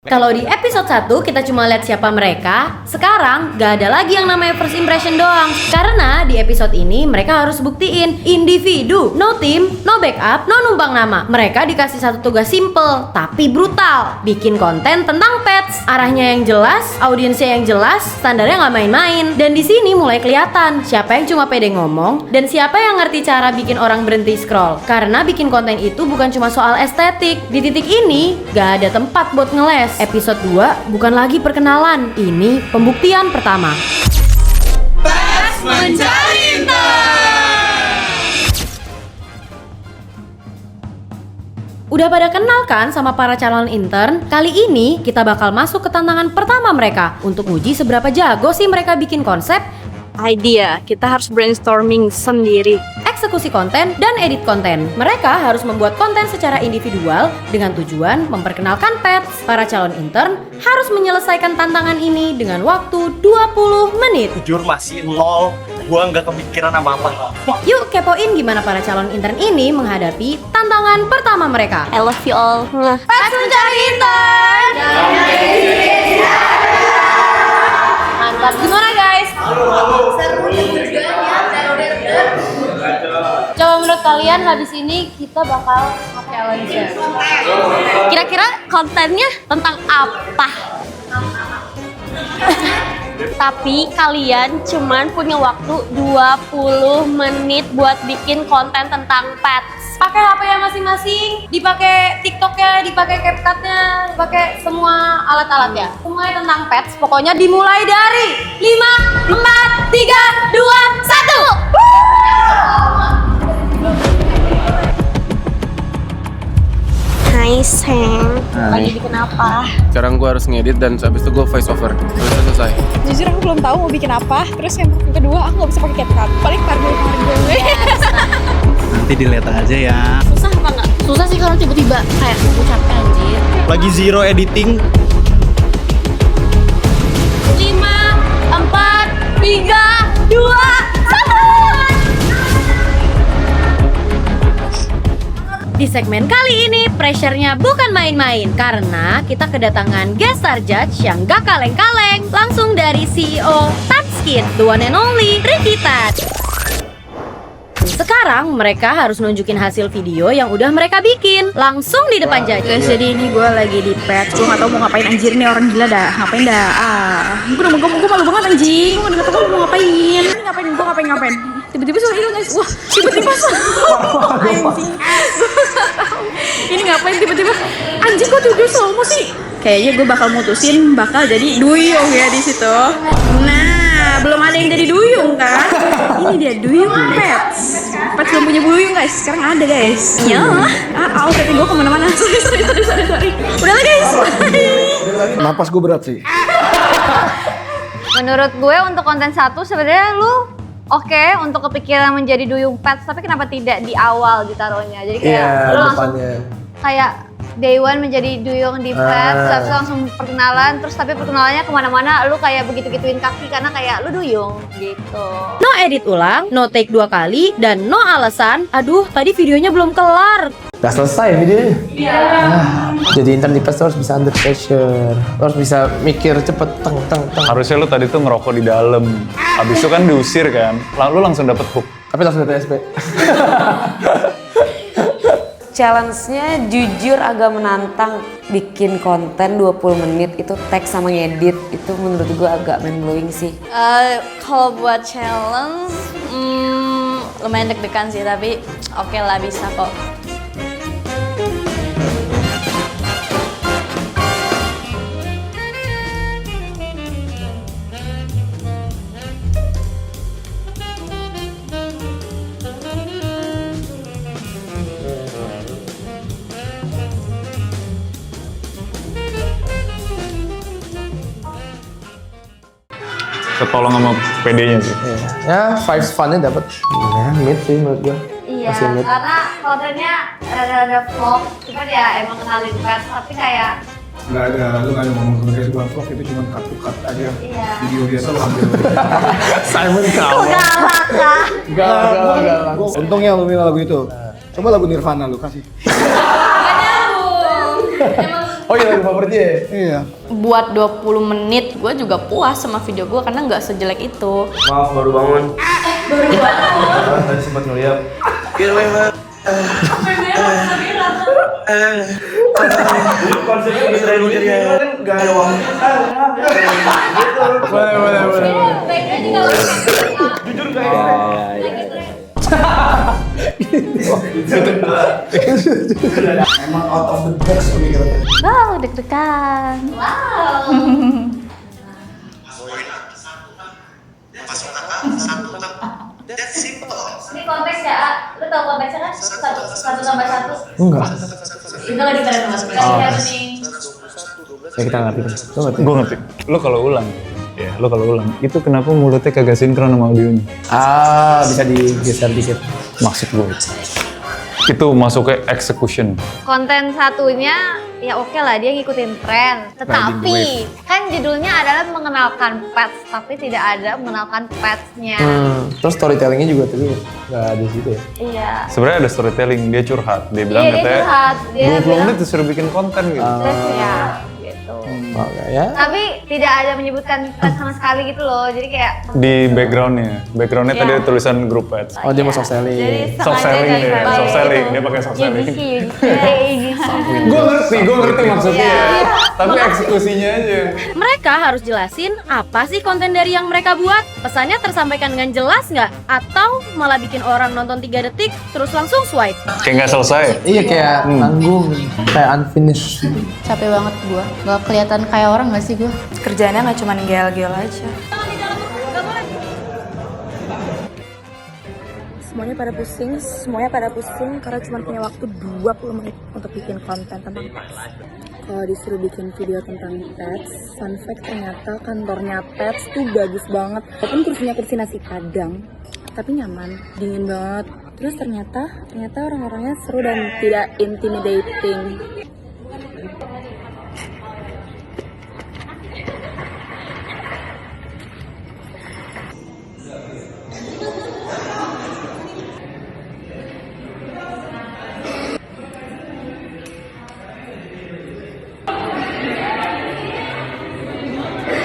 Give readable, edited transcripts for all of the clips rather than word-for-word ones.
Kalau di episode 1 kita cuma lihat siapa mereka, sekarang gak ada lagi yang namanya first impression doang. Karena di episode ini mereka harus buktiin individu, no team, no backup, no numpang nama. Mereka dikasih satu tugas simple tapi brutal, bikin konten tentang pets. Arahnya yang jelas, audiensnya yang jelas, standarnya gak main-main. Dan di sini mulai kelihatan siapa yang cuma pede ngomong dan siapa yang ngerti cara bikin orang berhenti scroll. Karena bikin konten itu bukan cuma soal estetik. Di titik ini gak ada tempat buat ngeles. Episode 2 bukan lagi perkenalan, ini pembuktian pertama. Pets Mencari Intern. Udah pada kenal kan sama para calon intern? Kali ini kita bakal masuk ke tantangan pertama mereka untuk uji seberapa jago sih mereka bikin konsep, idea. Kita harus brainstorming sendiri. eksekusi konten, dan edit konten. Mereka harus membuat konten secara individual dengan tujuan memperkenalkan pets. Para calon intern harus menyelesaikan tantangan ini dengan waktu 20 menit. Jujur masih nol, gua nggak kepikiran apa-apa. Yuk kepoin gimana para calon intern ini menghadapi tantangan pertama mereka. I love you all. Pets Mencari Intern! Mantap, gimana guys? Seru juga ya, Coba menurut kalian habis ini kita bakal challenge. Kira-kira kontennya tentang apa? Tapi kalian cuman punya waktu 20 menit buat bikin konten tentang pets. Pakai HP-nya masing-masing, dipakai TikTok-nya, dipakai CapCut-nya, dipakai semua alat-alatnya. Semuanya tentang pets, pokoknya dimulai dari 5, 4, 3, 2, 1. Hai Seng, lagi bikin apa? Sekarang gue harus ngedit dan habis itu gue voice over. Habis itu selesai. Jujur aku belum tahu mau bikin apa. Terus yang kedua aku nggak bisa pakai CapCut. Paling pargo gue. Nanti dilihat aja ya. Susah apa nggak? Susah sih kalau tiba-tiba kayak aku capek anjir. Lagi zero editing. 5, 4, 3, 2, 1. Di segmen kali ini pressure-nya bukan main-main karena kita kedatangan guest star judge yang gak kaleng-kaleng, langsung dari CEO Touchskin, the one and only Ricky Touch. Sekarang mereka harus nunjukin hasil video yang udah mereka bikin langsung di depan judge. Guys, jadi ini gue lagi di pet. Gue nggak tahu mau ngapain anjir nih orang gila dah. Ngapain dah? Gue malu banget anjing. Gue nggak tahu mau ngapain. Ini ngapain? Tiba-tiba suara hilang guys. Wah, tiba-tiba anjing. Ini ngapain tiba-tiba? Anjing kok tidur slow sih? Kayaknya gue bakal mutusin bakal jadi duyung ya di situ. Nah, belum ada yang jadi duyung kan? Ini dia duyung pets. Pets belum punya duyung guys. Sekarang ada guys. Ya. Outfitnya gue kemana-mana. Sorry. Udah lah guys. Napas gue berat sih. Menurut gue untuk konten 1 sebenarnya lu oke untuk kepikiran menjadi duyung pets, tapi kenapa tidak di awal ditaruhnya? Jadi kayak lu langsung kayak day one menjadi duyung di pets, terus langsung perkenalan, terus tapi perkenalannya kemana-mana lu kayak begitu-gituin kaki karena kayak lu duyung gitu. No edit ulang, no take 2 kali, dan no alasan. Aduh, tadi videonya belum kelar. Udah selesai videonya. Iya. Jadi intern di pes harus bisa under pressure. Lo harus bisa mikir cepet teng. Harusnya lu tadi tuh ngerokok di dalam. Habis itu kan diusir kan. Lu langsung dapet hook. Tapi langsung dapet SP. Challenge-nya jujur agak menantang. Bikin konten 20 menit itu teks sama ngedit itu menurut gue agak mind blowing sih. Kalau buat challenge, lumayan deg-degan sih, tapi oke lah bisa kok. Ketolong sama PD-nya sih. Ya, vibes fun-nya dapet. Ya, mid sih menurut gue. Iya, Masih mid. karena kontennya rada vlog, cuman ya emang kenalin pets, tapi kayak Nggak ada, lu nggak ada ngomong sebagai sebuah vlog, itu cuma cut aja. iya. Video biasa lu ambil. Simon kau. Galak lah. Gak. Untungnya lu milih lagu itu. Coba lagu Nirvana lu kasih. Gak nyambung. Emang Oh iya lagu favoritnya ya? Iya. Buat 20 menit gue juga puas sama video gue karena nggak sejelek itu. Maaf baru bangun. Tadi sempat ngeliat. Konsepnya bisa ya. Kan gak ada uang. Boleh. Jujur gak ya. Emang out of the box pemikirannya. Wow, deg-degan. Ini konteks ya, lu tau konteksnya kan? Satu tambah satu. Enggak. Itu lagi keren banget. Lagi happening. Ya kita ngerti. Lo ngerti? Gue ngerti. Lo kalau ulang, itu kenapa mulutnya kagak sinkron sama audionya? Bisa digeser dikit. Maksud gue. Itu masuknya execution. Konten satunya ya oke lah dia ngikutin tren, tetapi kan judulnya adalah mengenalkan pets, tapi tidak ada mengenalkan petsnya. Terus storytellingnya juga tadi nggak ada di situ ya? Iya. Sebenarnya ada storytelling, dia curhat. Dia bilang Iya, dia katanya curhat. Dia 20 bilang- menit disuruh bikin konten gitu. Terus ya gitu. Oke ya. Tapi tidak ada menyebutkan pets sama sekali gitu loh, jadi kayak Di backgroundnya Iya. tadi ada tulisan grup pets. Oh dia mau soft selling. jadi Soft sengaja selling kayak dia, gitu. soft selling. Dia pakai soft selling. Gue ngerti maksudnya. Iya. Tapi eksekusinya aja. Mereka harus jelasin apa sih konten dari yang mereka buat. Pesannya tersampaikan dengan jelas nggak? Atau malah bikin orang nonton 3 detik terus langsung swipe? Kayak nggak selesai. Iya kayak tanggung, kayak unfinished. Capek banget gua. Gak kelihatan kayak orang gak sih gua? Kerjaannya nggak cuma gel-gel aja. Semuanya pada pusing karena cuma punya waktu 20 menit untuk bikin konten tentang pets. Kalau disuruh bikin video tentang pets, fun fact ternyata kantornya pets tuh bagus banget. Walaupun kursinya kursi nasi padang, tapi nyaman, dingin banget. Terus ternyata orang-orangnya seru dan tidak intimidating.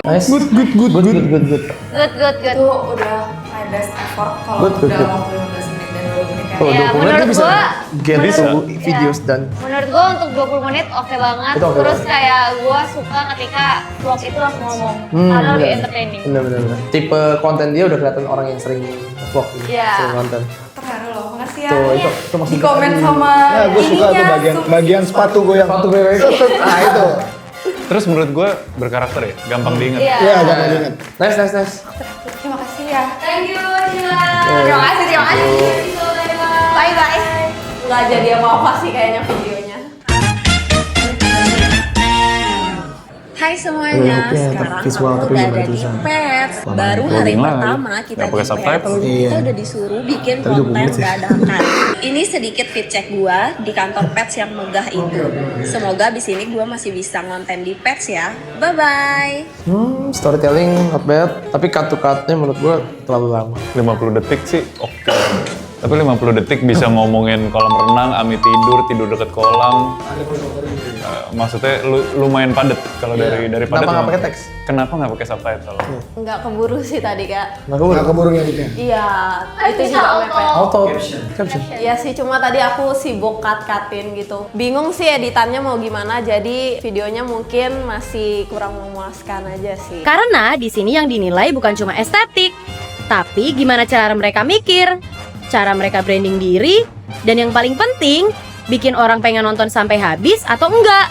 Nice. Good. Good. Itu udah my best effort kalau Good. dalam waktu 15 menit dan 20 menit kan. Oh, Ya, 20 menit menurut bisa gua- get menurut- to videos dan Menurut gue untuk 20 menit oke banget. Itu oke Terus banget. kayak gue suka ketika vlog itu langsung ngomong karena lebih entertaining. Bener. Tipe konten dia udah kelihatan orang yang sering vlog, Iya. sering konten. Terharu loh, makasih ya. Tuh, itu maksud Di komen sama Nah, gue suka tuh ininya, bagian sepatu gue yang Sepatu gue itu. Nah itu. Terus menurut gue berkarakter ya, gampang diingat. Iya. Iya, jangan ingat. Nice. Terima kasih ya. Thank you, Sheila. Terima kasih. Bye. Nggak jadi apa-apa sih kayaknya videonya. Hai semuanya, Oke, sekarang visual aku tapi udah gimana ada di tulisan? Pets. Lama Baru hari loading lagi. pertama kita Nggak di pakai Pets, subtitle. kita Iya. udah disuruh bikin Tapi 20 konten menit sih. dadakan. Ini sedikit feed check gua di kantor Pets yang megah itu. Semoga abis ini gua masih bisa ngonten di Pets ya. Bye-bye. Storytelling not bad, tapi cut-to-cutnya menurut gue terlalu lama. 50 detik sih oke. Tapi 50 detik bisa ngomongin kolam renang, Ami tidur deket kolam. Maksudnya lumayan padat kalau dari padat. Kenapa nggak memang. pakai teks? Kenapa nggak pakai subtitle? Nggak keburu sih tadi kak. Nggak keburu ngeditnya. Iya, itu juga mepet. Auto caption. Iya sih, cuma tadi aku sibuk cut-cutin gitu. Bingung sih editannya mau gimana, jadi videonya mungkin masih kurang memuaskan aja sih. Karena di sini yang dinilai bukan cuma estetik, tapi gimana cara mereka mikir, cara mereka branding diri, dan yang paling penting, bikin orang pengen nonton sampai habis atau enggak.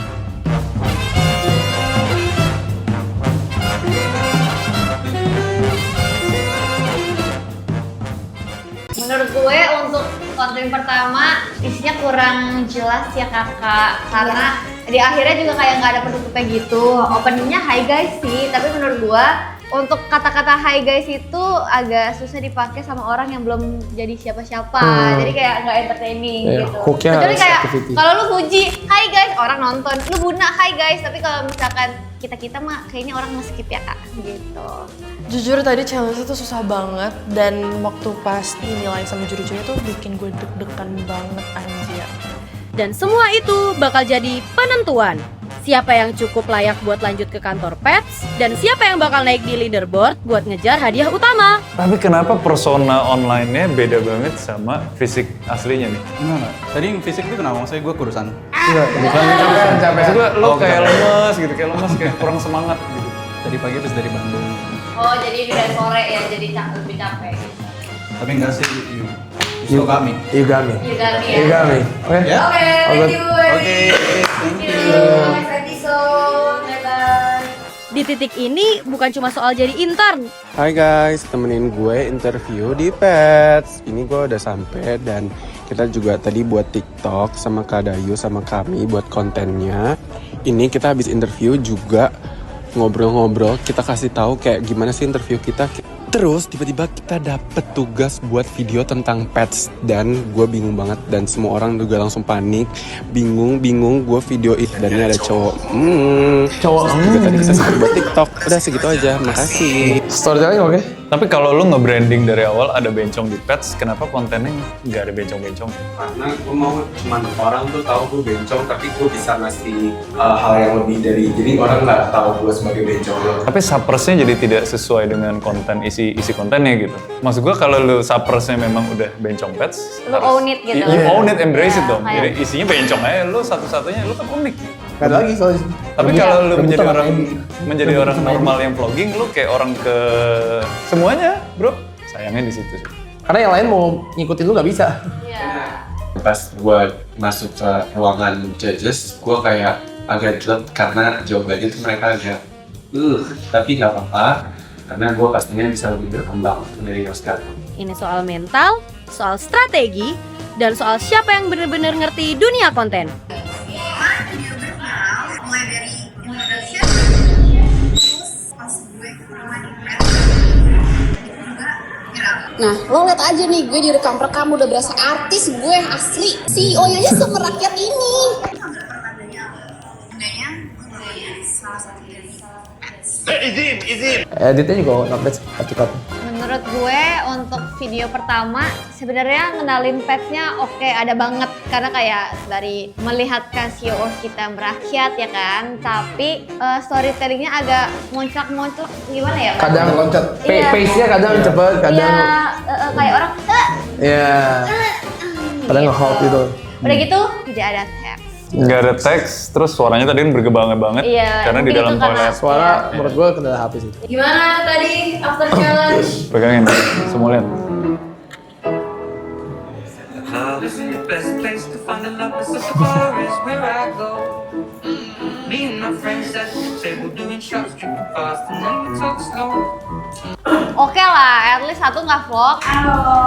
Menurut gue untuk konten pertama isinya kurang jelas ya kakak, karena di akhirnya juga kayak nggak ada penutupnya gitu. Openingnya hi guys sih, tapi menurut gue untuk kata-kata hi guys itu agak susah dipakai sama orang yang belum jadi siapa-siapa. Jadi kayak nggak entertaining Iya, gitu. hooknya Kecuali harus kayak activity. kalau lu puji hi guys, orang nonton. Lu guna hi guys, tapi kalau misalkan kita mah kayaknya orang nge-skip ya kak gitu. Jujur tadi challenge itu susah banget dan waktu pas dinilai sama juri-juri tuh bikin gue deg-degan banget anjir. Dan semua itu bakal jadi penentuan siapa yang cukup layak buat lanjut ke kantor Pets, dan siapa yang bakal naik di leaderboard buat ngejar hadiah utama. Tapi kenapa persona online-nya beda banget sama fisik aslinya nih? Gimana? Tadi yang fisik itu kenapa? Maksudnya gue kurusan. Iya, capek. Maksud gue lo kayak lemes gitu, kayak kurang semangat gitu. Tadi pagi habis dari Bandung. Oh, jadi udah sore ya, jadi lebih capek. Tapi enggak sih, Yugami. Yugami. Yugami ya. Yugami. Oke. Ya? Oke, thank you. Oke, thank you. Next episode, bye-bye. Di titik ini bukan cuma soal jadi intern. Hai guys, temenin gue interview di Pets. Ini gue udah sampai dan kita juga tadi buat TikTok sama Kak Dayu sama kami buat kontennya. Ini kita habis interview juga ngobrol-ngobrol, kita kasih tahu kayak gimana sih interview kita. Terus tiba-tiba kita dapet tugas buat video tentang pets dan gue bingung banget dan semua orang juga langsung panik, bingung gue video itu dan ini ada cowok. Juga tadi kita sempat buat TikTok. Udah segitu aja, makasih. Storytelling oke. Tapi kalau lu nge-branding dari awal ada bencong di Pets, kenapa kontennya nggak ada bencong-bencong? Karena gue mau cuman orang tuh tahu gue bencong, tapi gue bisa ngasih hal yang lebih dari, jadi orang nggak tahu gue sebagai bencong. Tapi suppersnya jadi tidak sesuai dengan konten isi kontennya gitu. Maksud gue kalau lu suppersnya memang udah bencong Pets, Lu own it gitu. You own it, embrace it Iya, dong. Jadi isinya bencong aja, lu satu-satunya lu kan unik. Gak ada lagi soalnya. Tapi kalau lu menjadi orang normal yang vlogging, lu kayak orang ke semuanya, bro. Sayangnya di situ sih. Karena yang lain mau ngikutin lu nggak bisa. Iya. Pas gue masuk ke ruangan judges, gue kayak agak jelek karena jawabannya tuh mereka agak tapi nggak apa-apa karena gue pastinya bisa lebih berkembang dari Oscar. Ini soal mental, soal strategi, dan soal siapa yang benar-benar ngerti dunia konten. Nah, lo liat aja nih, gue direkam-rekam udah berasa artis gue asli. CEO-nya aja semerakyat ini. Izin. Editnya juga not bad, cepat. Menurut gue untuk video pertama sebenarnya ngenalin petsnya oke, ada banget karena kayak dari melihat CEO kita merakyat ya kan, tapi storytellingnya agak muncak-muncak gimana ya? Kadang loncat, Iya. pace-nya kadang cepet, kadang kayak orang iya, kadang nge-halt gitu. Udah gitu tidak ada teks. Nggak ada teks, terus suaranya tadi kan bergema banget Iya, karena di mungkin dalam itu karena toilet. Suara menurut gue kendala HP sih. Gimana tadi after challenge? Pegangin, semua lihat. Oke lah, at least satu nggak vlog.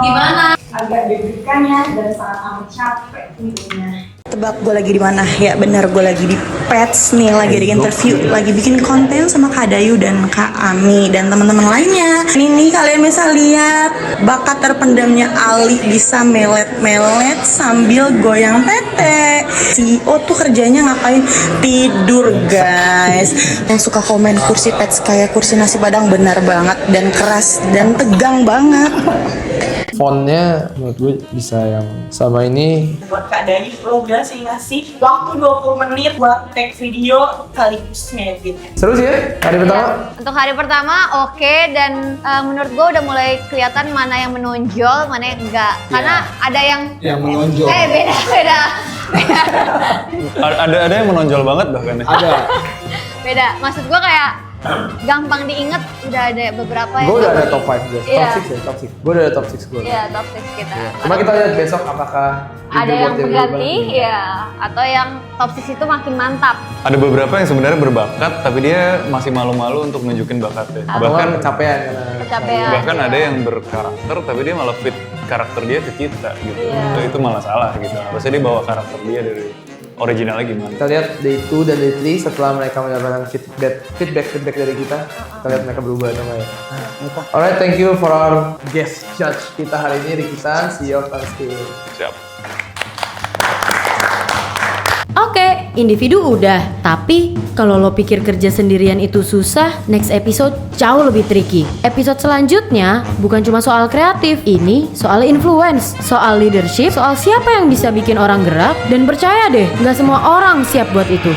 Gimana? Agak deg-degan ya dan sangat amat capek tentunya. Tebak gue lagi di mana? Ya benar, gue lagi di Pets nih, lagi di interview, lagi bikin konten sama Kak Dayu dan Kak Ami dan teman-teman lainnya. Ini nih kalian bisa lihat bakat terpendamnya Ali bisa melet-melet sambil goyang tete. CEO tuh kerjanya ngapain? Tidur guys. Yang suka komen kursi Pets kayak kursi nasi padang, benar banget dan keras dan tegang banget. Fontnya menurut gue bisa yang sama ini. Buat Kak Dayu, lo udah sih ngasih waktu 20 menit buat take video sekaligus ngedit. Seru sih ya hari pertama. Untuk hari pertama oke, dan menurut gue udah mulai kelihatan mana yang menonjol, mana yang enggak. Karena ada yang menonjol. Beda. Ada yang menonjol banget bahkan. Ada. Beda. Maksud gue kayak gampang diinget, udah ada beberapa yang Gue udah ada top 5 guys. Iya. Top 6 ya, Gue udah ada top 6 gue. Iya, top 6 kita. Cuma kita lihat besok apakah Ada yang leaderboard berganti, berubah. ya, atau yang top 6 itu makin mantap. Ada beberapa yang sebenarnya berbakat, tapi dia masih malu-malu untuk nunjukin bakatnya. Bahkan kecapean. Bahkan ada yang berkarakter, tapi dia malah fit karakter dia ke kita gitu. Iya. Itu malah salah gitu. Harusnya dia bawa karakter dia dari originalnya gimana. Kita lihat day 2 dan day 3 setelah mereka mendapatkan feedback dari kita. Kita lihat mereka berubah atau enggak ya. Alright, thank you for our guest judge kita hari ini, Rikisan, CEO of Tanskill. Siap. Oke, individu udah. Tapi kalau lo pikir kerja sendirian itu susah, next episode jauh lebih tricky. Episode selanjutnya bukan cuma soal kreatif, ini soal influence, soal leadership, soal siapa yang bisa bikin orang gerak. Dan percaya deh, nggak semua orang siap buat itu.